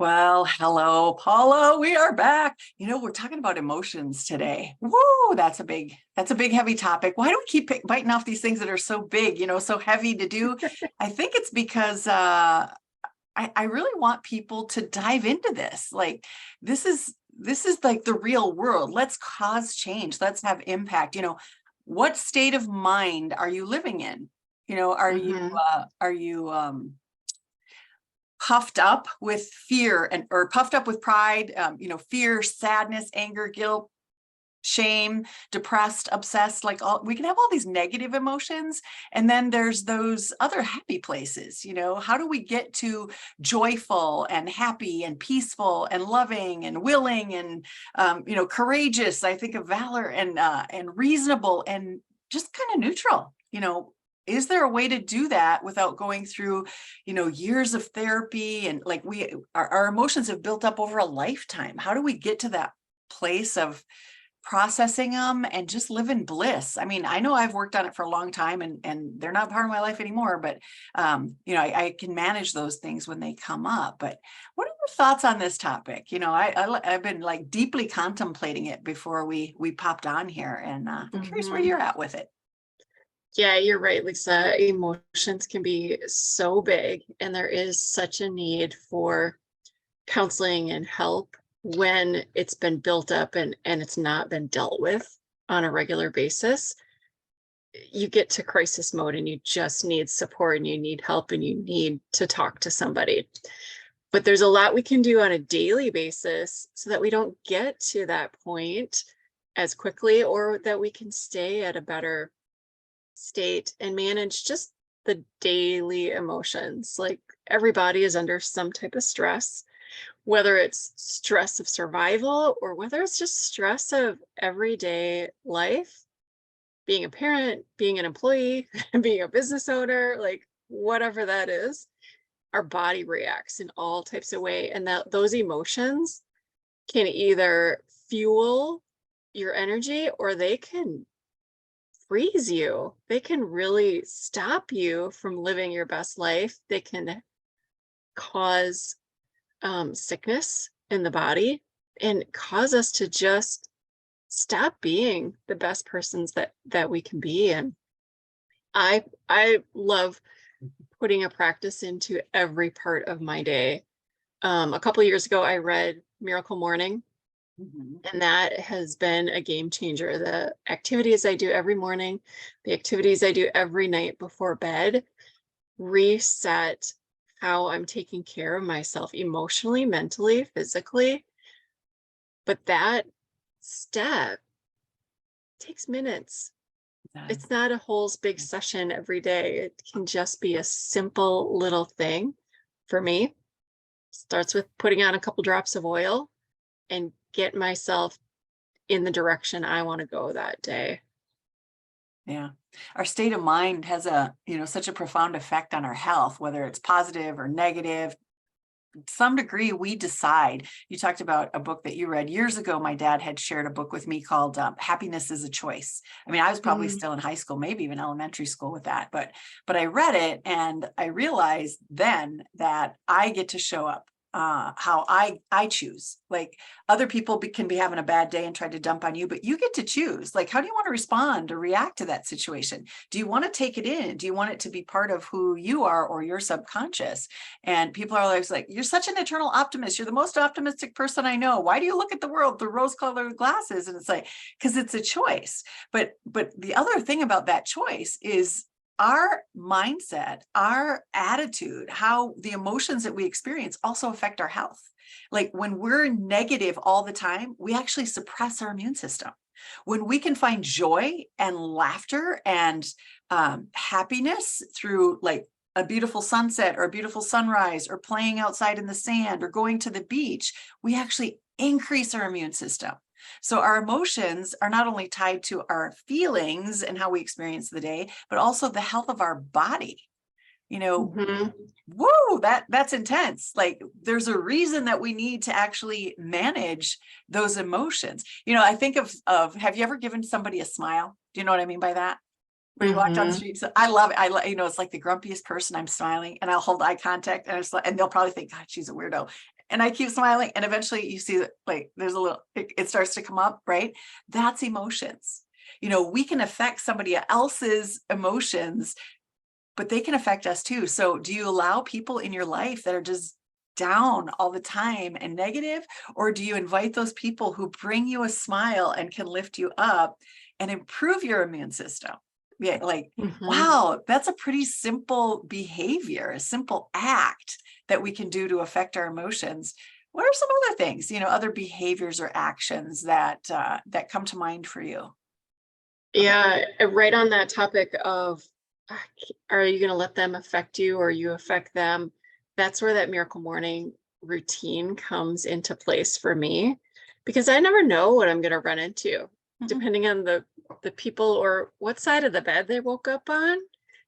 Well, hello, Paula. We are back. We're talking about emotions today. Woo, that's a big, heavy topic. Why do we keep biting off these things that are so big, so heavy to do? I think it's because I really want people to dive into this. Like, this is like the real world. Let's cause change. Let's have impact. What state of mind are you living in? Mhm. Are you puffed up with fear or puffed up with pride, fear, sadness, anger, guilt, shame, depressed, obsessed, we can have all these negative emotions. And then there's those other happy places. How do we get to joyful and happy and peaceful and loving and willing and, courageous? I think of valor and reasonable and just kind of neutral. Is there a way to do that without going through, years of therapy and our emotions have built up over a lifetime? How do we get to that place of processing them and just live in bliss? I mean, I know I've worked on it for a long time and they're not part of my life anymore, but I can manage those things when they come up. But what are your thoughts on this topic? I've been like deeply contemplating it before we popped on here, and I'm curious where Mhm. you're at with it. Yeah, you're right, Lisa. Emotions can be so big, and there is such a need for counseling and help when it's been built up and it's not been dealt with on a regular basis. You get to crisis mode and you just need support and you need help and you need to talk to somebody. But there's a lot we can do on a daily basis so that we don't get to that point as quickly, or that we can stay at a better state and manage just the daily emotions. Like, everybody is under some type of stress, whether it's stress of survival or whether it's just stress of everyday life, being a parent, being an employee, being a business owner, like whatever that is. Our body reacts in all types of way, and that those emotions can either fuel your energy or they can freeze you. They can really stop you from living your best life. They can cause sickness in the body and cause us to just stop being the best persons that we can be. And I love putting a practice into every part of my day. A couple of years ago, I read Miracle Morning, Mhm. and that has been a game changer. The activities I do every morning, the activities I do every night before bed reset how I'm taking care of myself emotionally, mentally, physically. But that step takes minutes. It's not a whole big session every day. It can just be a simple little thing for me. Starts with putting on a couple drops of oil and get myself in the direction I want to go that day. Yeah. Our state of mind has such a profound effect on our health, whether it's positive or negative. To some degree, we decide. You talked about a book that you read years ago. My dad had shared a book with me called Happiness is a Choice. I mean, I was probably Mm, still in high school, maybe even elementary school with that, but I read it and I realized then that I get to show up how I choose. Like, other people can be having a bad day and try to dump on you, but you get to choose. Like, how do you want to respond or react to that situation? Do you want to take it in? Do you want it to be part of who you are or your subconscious? And people are always like, you're such an eternal optimist. You're the most optimistic person I know. Why do you look at the world through rose-colored glasses? And it's like, because it's a choice. But the other thing about that choice is our mindset, our attitude, how the emotions that we experience also affect our health. Like, when we're negative all the time, we actually suppress our immune system. When we can find joy and laughter and happiness through like a beautiful sunset or a beautiful sunrise or playing outside in the sand or going to the beach, we actually increase our immune system. So our emotions are not only tied to our feelings and how we experience the day, but also the health of our body. You know, mhm. whoa, that's intense. Like, there's a reason that we need to actually manage those emotions. I think of have you ever given somebody a smile? Do you know what I mean by that? Where you walk down the Mhm. street. So I love it. It's like the grumpiest person, I'm smiling and I'll hold eye contact and and they'll probably think, God, she's a weirdo. and I keep smiling, and eventually you see that like there's a little, it starts to come up, right? That's emotions. We can affect somebody else's emotions, but they can affect us too. So do you allow people in your life that are just down all the time and negative, or do you invite those people who bring you a smile and can lift you up and improve your immune system? Yeah, like, Mhm. wow, that's a pretty simple behavior, a simple act that we can do to affect our emotions. What are some other things, other behaviors or actions that come to mind for you? Yeah, right on that topic of are you going to let them affect you or you affect them? That's where that miracle morning routine comes into place for me because I never know what I'm going to run into Mhm. depending on the people or what side of the bed they woke up on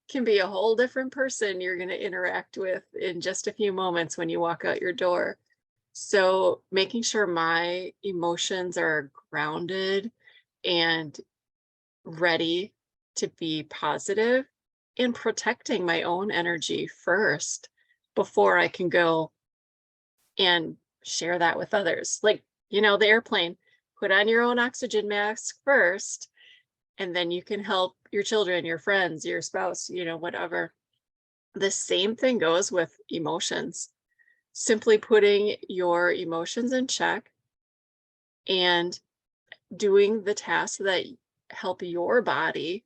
can be a whole different person you're going to interact with in just a few moments when you walk out your door. So making sure my emotions are grounded and ready to be positive and protecting my own energy first before I can go and share that with others. Like, the airplane, put on your own oxygen mask first, and then you can help your children, your friends, your spouse, whatever. The same thing goes with emotions. Simply putting your emotions in check and doing the tasks that help your body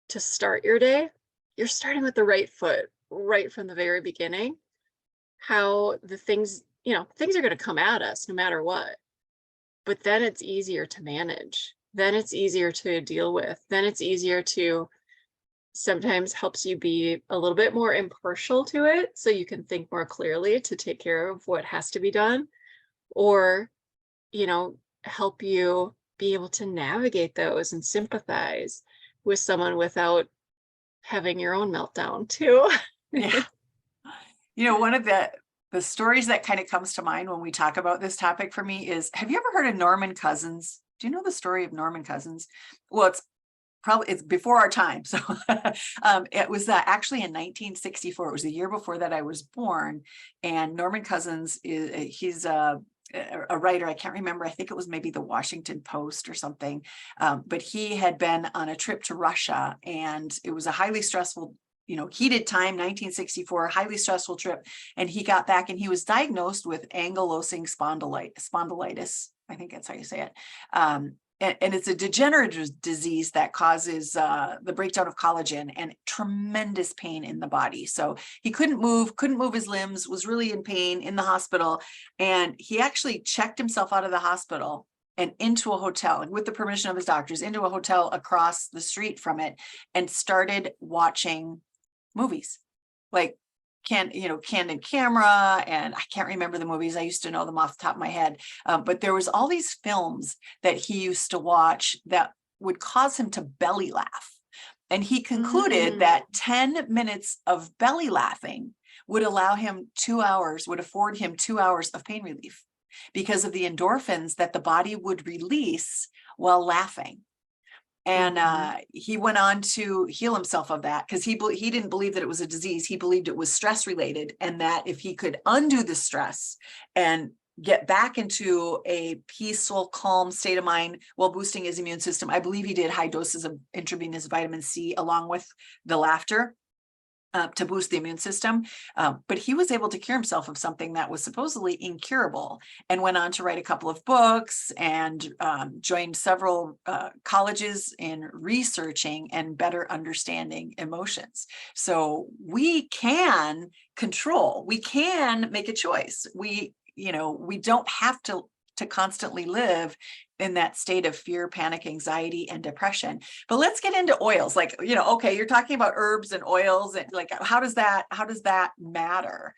to start your day, you're starting with the right foot right from the very beginning. How the things are going to come at us no matter what, but then it's easier to manage. Then it's easier to deal with. Then it's easier to sometimes helps you be a little bit more impartial to it so you can think more clearly to take care of what has to be done or, you know, help you be able to navigate those and sympathize with someone without having your own meltdown too. Yeah. One of the stories that kind of comes to mind when we talk about this topic for me is, have you ever heard of Norman Cousins? Do you know the story of Norman Cousins? Well, it's before our time. So it was actually in 1964. It was the year before that I was born. And Norman Cousins he's a writer. I can't remember. I think it was maybe the Washington Post or something. But he had been on a trip to Russia, and it was a highly stressful, heated time, 1964, highly stressful trip. And he got back and he was diagnosed with ankylosing spondylitis. I think that's how you say it. And it's a degenerative disease that causes the breakdown of collagen and tremendous pain in the body. So he couldn't move his limbs, was really in pain in the hospital. And he actually checked himself out of the hospital and into a hotel, and with the permission of his doctors, into a hotel across the street from it, and started watching movies. Like Candid Camera, and I can't remember the movies. I used to know them off the top of my head. But there was all these films that he used to watch that would cause him to belly laugh. And he concluded Mm, that 10 minutes of belly laughing would afford him 2 hours of pain relief because of the endorphins that the body would release while laughing. And mhm. he went on to heal himself of that because he didn't believe that it was a disease. He believed it was stress related, and that if he could undo the stress and get back into a peaceful, calm state of mind while boosting his immune system. I believe he did high doses of intravenous vitamin C along with the laughter to boost the immune system. But he was able to cure himself of something that was supposedly incurable, and went on to write a couple of books and joined several colleges in researching and better understanding emotions. So we can control, we can make a choice. We don't have to constantly live in that state of fear, panic, anxiety, and depression. But let's get into oils. Like, okay, you're talking about herbs and oils, and like, how does that matter?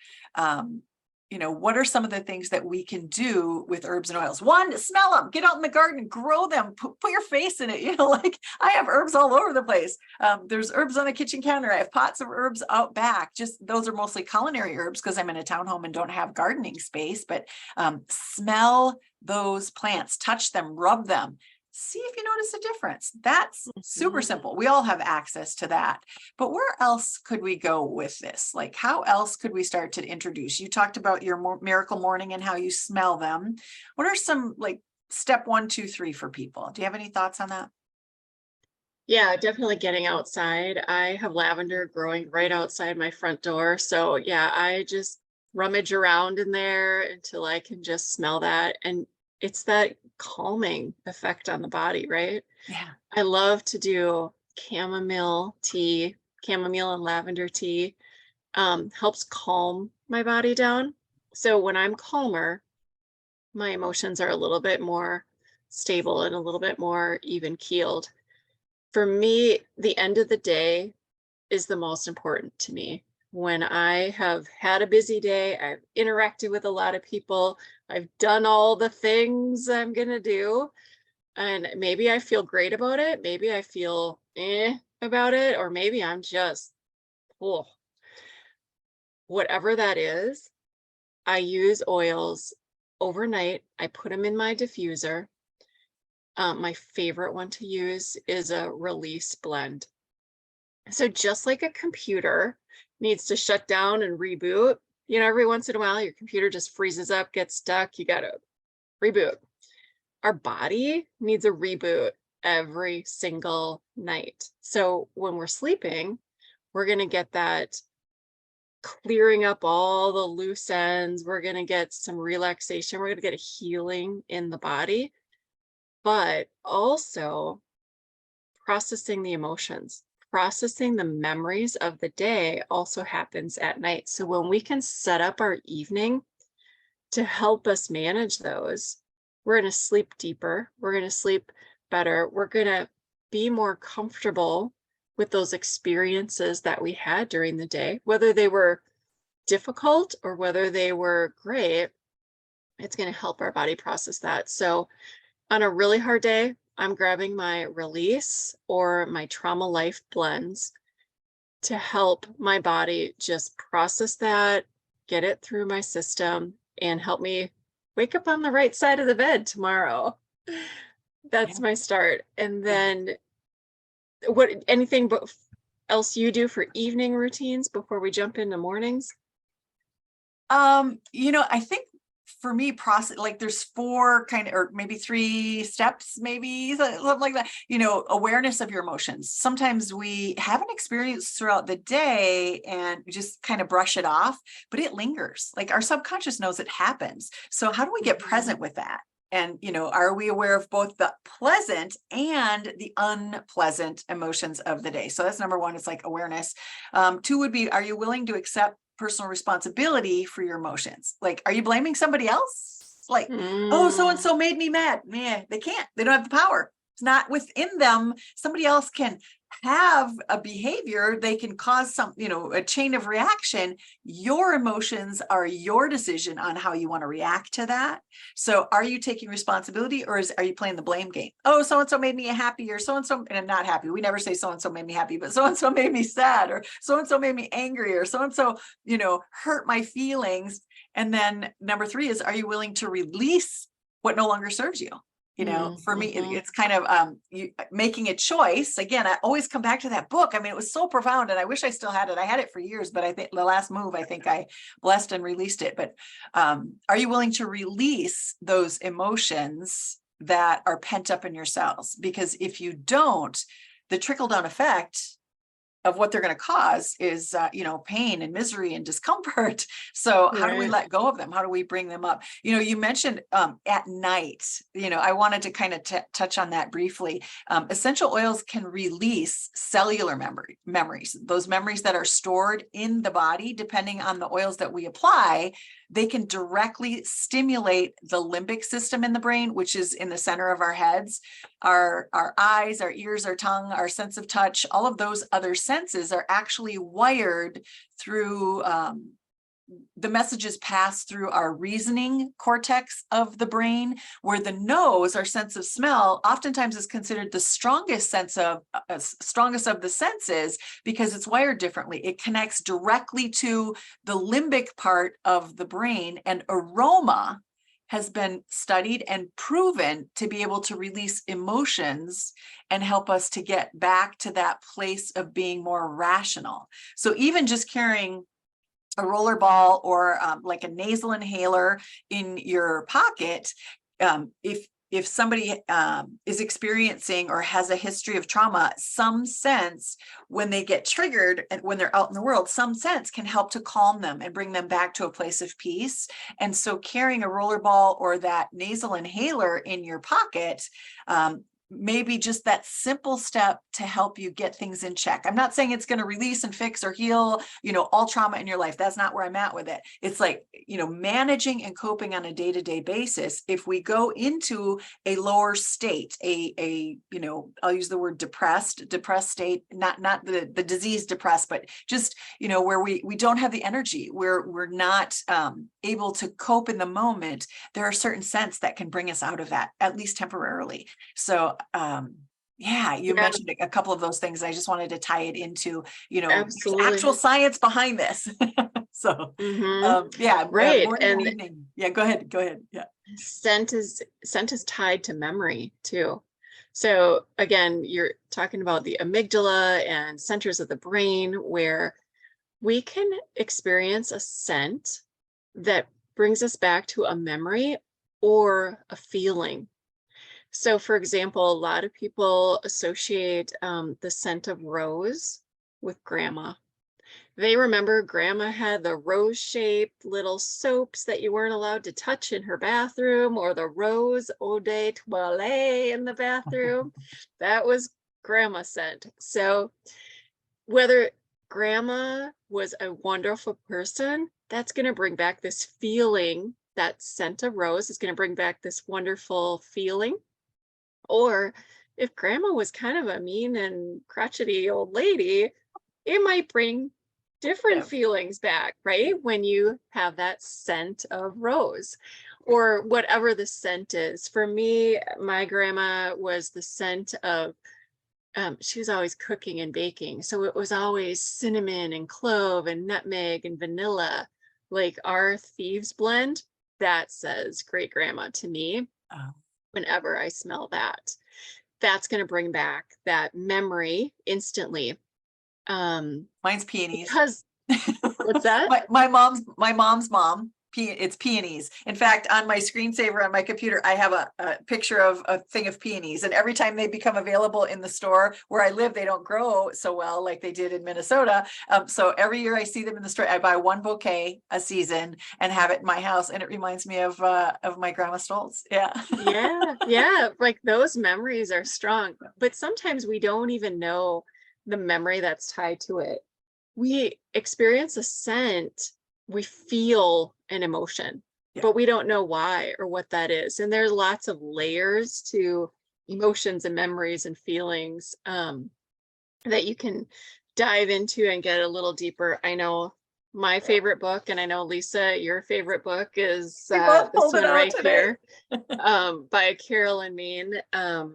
What are some of the things that we can do with herbs and oils? One, smell them, get out in the garden, grow them, put your face in it. Like I have herbs all over the place. There's herbs on the kitchen counter. I have pots of herbs out back. Just those are mostly culinary herbs because I'm in a townhome and don't have gardening space. But smell those plants, touch them, rub them, see if you notice a difference. That's super Mhm. simple. We all have access to that. But where else could we go with this? Like, how else could we start to introduce? You talked about your miracle morning and how you smell them. What are some like step 1, 2, 3 for people? Do you have any thoughts on that? Yeah, definitely getting outside. I have lavender growing right outside my front door. So yeah, I just rummage around in there until I can just smell that. And it's that calming effect on the body, right? Yeah. I love to do chamomile tea, chamomile and lavender tea. Helps calm my body down. So when I'm calmer, my emotions are a little bit more stable and a little bit more even keeled. For me, the end of the day is the most important to me. When I have had a busy day, I've interacted with a lot of people, I've done all the things I'm going to do, and maybe I feel great about it. Maybe I feel about it, or maybe I'm just, oh, whatever that is. I use oils overnight. I put them in my diffuser. My favorite one to use is a release blend. So just like a computer needs to shut down and reboot, every once in a while, your computer just freezes up, gets stuck, you got to reboot. Our body needs a reboot every single night. So when we're sleeping, we're going to get that clearing up all the loose ends. We're going to get some relaxation. We're going to get a healing in the body, but also processing the emotions, processing the memories of the day also happens at night. So when we can set up our evening to help us manage those, we're going to sleep deeper. We're going to sleep better. We're going to be more comfortable with those experiences that we had during the day, whether they were difficult or whether they were great. It's going to help our body process that. So on a really hard day, I'm grabbing my release or my trauma life blends to help my body just process that, get it through my system, and help me wake up on the right side of the bed tomorrow. That's Yeah. my start. And Yeah. then else you do for evening routines before we jump into mornings? I think for me, process like there's 4 kind of, or maybe 3 steps, maybe something like that. Awareness of your emotions. Sometimes we have an experience throughout the day and we just kind of brush it off, but it lingers. Like our subconscious knows it happens. So how do we get Mhm. present with that? And, are we aware of both the pleasant and the unpleasant emotions of the day? So that's number 1. It's like awareness. 2 would be, are you willing to accept personal responsibility for your emotions? Like, are you blaming somebody else? Like, oh, so and Mm, so made me mad. Yeah, they can't. They don't have the power. It's not within them. Somebody else can have a behavior. They can cause a chain of reaction. Your emotions are your decision on how you want to react to that. So, are you taking responsibility, or are you playing the blame game? Oh, so and so made me happy, or so and so, and I'm not happy. We never say so and so made me happy, but so and so made me sad, or so and so made me angry, or so and so hurt my feelings. And then number 3 is, are you willing to release what no longer serves you? For me, mhm. it's kind of making a choice. Again, I always come back to that book. I mean, it was so profound, and I wish I still had it. I had it for years, but I think the last move, I think I blessed and released it. But are you willing to release those emotions that are pent up in your cells? Because if you don't, the trickle down effect of what they're going to cause is, pain and misery and discomfort. So how do we Right. let go of them? How do we bring them up? You mentioned at night, I wanted to kind of touch on that briefly. Essential oils can release cellular memories, those memories that are stored in the body, depending on the oils that we apply. They can directly stimulate the limbic system in the brain, which is in the center of our heads. Our eyes, our ears, our tongue, our sense of touch, all of those other senses are actually wired through the messages pass through our reasoning cortex of the brain, where the nose, our sense of smell, oftentimes is considered the strongest strongest of the senses, because it's wired differently. It connects directly to the limbic part of the brain, and aroma has been studied and proven to be able to release emotions and help us to get back to that place of being more rational. So even just carrying a roller ball or like a nasal inhaler in your pocket, if somebody is experiencing or has a history of trauma, some sense when they get triggered and when they're out in the world, some sense can help to calm them and bring them back to a place of peace. And so carrying a roller ball or that nasal inhaler in your pocket, maybe just that simple step to help you get things in check. I'm not saying it's going to release and fix or heal, all trauma in your life. That's not where I'm at with it. It's like, managing and coping on a day-to-day basis. If we go into a lower state, I'll use the word depressed state, not the disease depressed, but just, where we don't have the energy, where we're not able to cope in the moment, there are certain scents that can bring us out of that, at least temporarily. So you mentioned a couple of those things. I just wanted to tie it into, there's actual science behind this. So, right. morning and evening. Yeah, go ahead. Yeah. Scent is tied to memory too. So again, you're talking about the amygdala and centers of the brain where we can experience a scent that brings us back to a memory or a feeling. So for example, a lot of people associate the scent of rose with grandma. They remember grandma had the rose-shaped little soaps that you weren't allowed to touch in her bathroom, or the rose eau de toilette in the bathroom. That was grandma scent. So whether grandma was a wonderful person, that's going to bring back this feeling. That scent of rose is going to bring back this wonderful feeling. Or if grandma was kind of a mean and crotchety old lady, it might bring different feelings back, right? When you have that scent of rose or whatever the scent is. For me, my grandma was the scent of, she was always cooking and baking. So it was always cinnamon and clove and nutmeg and vanilla, like our thieves blend. That says great grandma to me. Whenever I smell that, that's going to bring back that memory instantly. Mine's peonies. Because what's that? my mom's mom. It's peonies. In fact, on my screensaver on my computer, I have a picture of a thing of peonies. And every time they become available in the store where I live, they don't grow so well like they did in Minnesota. So every year I see them in the store, I buy one bouquet a season and have it in my house. And it reminds me of my grandma Stoltz. Yeah. Yeah. Like those memories are strong, but sometimes we don't even know the memory that's tied to it. We experience a scent, we feel an emotion, but we don't know why or what that is. And there's lots of layers to emotions and memories and feelings that you can dive into and get a little deeper. I know my favorite book, and I know Lisa, your favorite book is this one right here by Carolyn Mean.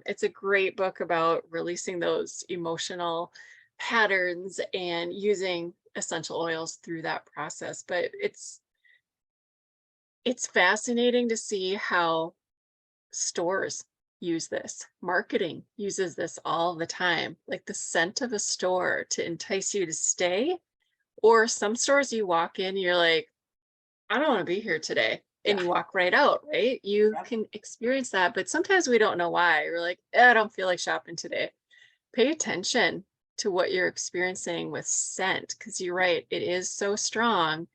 It's a great book about releasing those emotional patterns and using essential oils through that process. But it's fascinating to see how stores use this. Marketing uses this all the time, like the scent of a store to entice you to stay. Or some stores you walk in, you're like, I don't want to be here today. And you walk right out, right? You can experience that, but sometimes we don't know why. We're like, I don't feel like shopping today. Pay attention to what you're experiencing with scent, because you're right, it is so strong,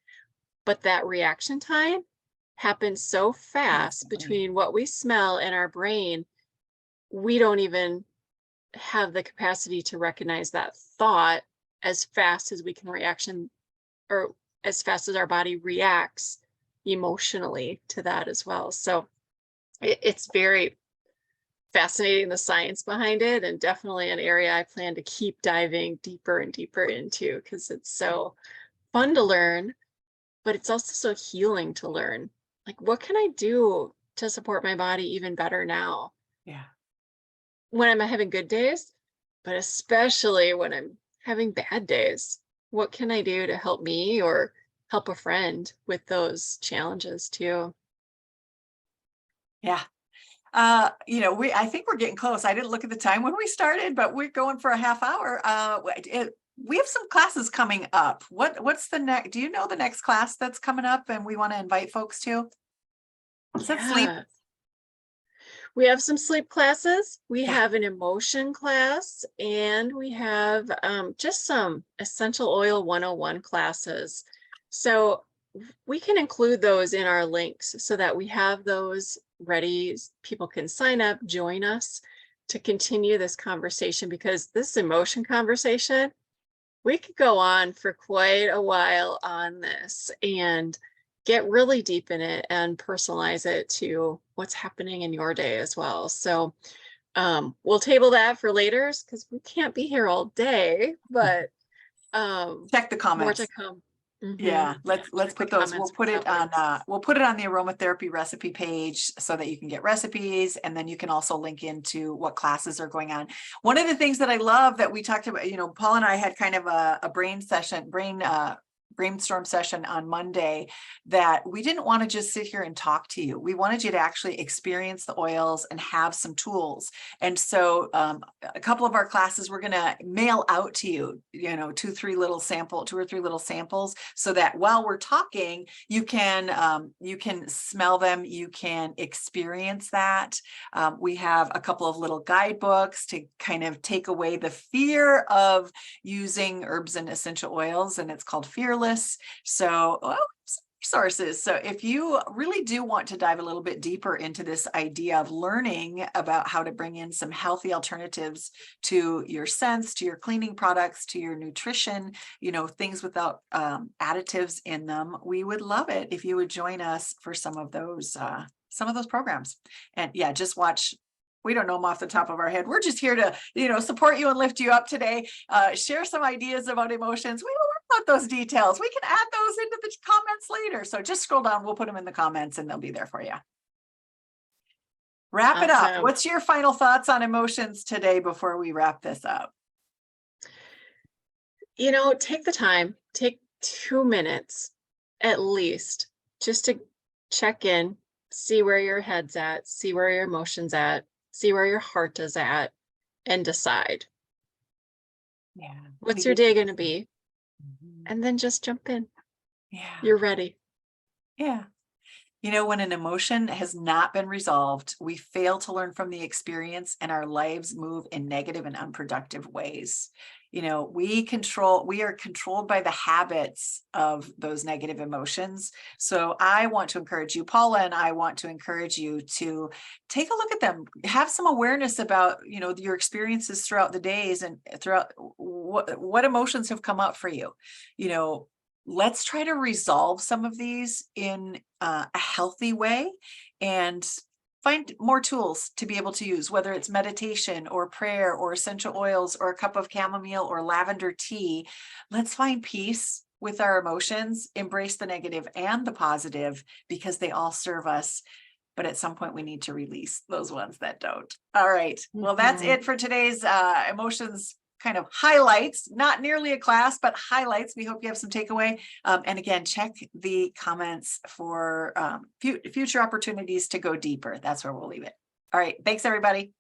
but that reaction time happens so fast between what we smell and our brain. We don't even have the capacity to recognize that thought as fast as we can reaction, or as fast as our body reacts emotionally to that as well. So it's very fascinating, the science behind it, and definitely an area I plan to keep diving deeper and deeper into, because it's so fun to learn, but it's also so healing to learn. Like, what can I do to support my body even better now? Yeah. When I'm having good days, but especially when I'm having bad days, what can I do to help me or help a friend with those challenges too? Yeah. I think we're getting close. I didn't look at the time when we started, but we're going for a half hour. We have some classes coming up. What's the next? Do you know the next class that's coming up and we want to invite folks to? Is that sleep? Yeah. We have some sleep classes. We Yeah. have an emotion class, and we have just some essential oil 101 classes. So we can include those in our links so that we have those ready. People can sign up, join us to continue this conversation, because this emotion conversation, we could go on for quite a while on this and get really deep in it and personalize it to what's happening in your day as well. So we'll table that for later because we can't be here all day, but Check the more to comments. come. Yeah, let's Check the put those. comments for that links. We'll put it on the aromatherapy recipe page so that you can get recipes, and then you can also link into what classes are going on. One of the things that I love that we talked about, Paul and I had kind of a brainstorm session on Monday, that we didn't want to just sit here and talk to you. We wanted you to actually experience the oils and have some tools. And so a couple of our classes we're going to mail out to you, 2 or 3 little samples, so that while we're talking, you can smell them, you can experience that. We have a couple of little guidebooks to kind of take away the fear of using herbs and essential oils, and it's called Fearless. So, resources. So if you really do want to dive a little bit deeper into this idea of learning about how to bring in some healthy alternatives to your scents, to your cleaning products, to your nutrition, things without additives in them, we would love it if you would join us for some of those programs. And yeah, just watch. We don't know them off the top of our head. We're just here to, support you and lift you up today. Share some ideas about emotions. We will work out those details. We can add those into the comments later. So just scroll down. We'll put them in the comments and they'll be there for you. Wrap it up. Awesome. What's your final thoughts on emotions today before we wrap this up? Take the time, take 2 minutes at least, just to check in, see where your head's at, see where your emotions at, see where your heart is at, and decide. Yeah. What's your day going to be? Mm-hmm. And then just jump in. Yeah. You're ready. Yeah. When an emotion has not been resolved, we fail to learn from the experience and our lives move in negative and unproductive ways. We are controlled by the habits of those negative emotions. So I want to encourage you, Paula, and I want to encourage you to take a look at them, have some awareness about, your experiences throughout the days and throughout what emotions have come up for you. Let's try to resolve some of these in a healthy way and find more tools to be able to use, whether it's meditation or prayer or essential oils or a cup of chamomile or lavender tea. Let's find peace with our emotions, embrace the negative and the positive, because they all serve us. But at some point we need to release those ones that don't. All right. Well, that's it for today's emotions kind of highlights, not nearly a class, but highlights. We hope you have some takeaway. And again, check the comments for future opportunities to go deeper. That's where we'll leave it. All right. Thanks, everybody.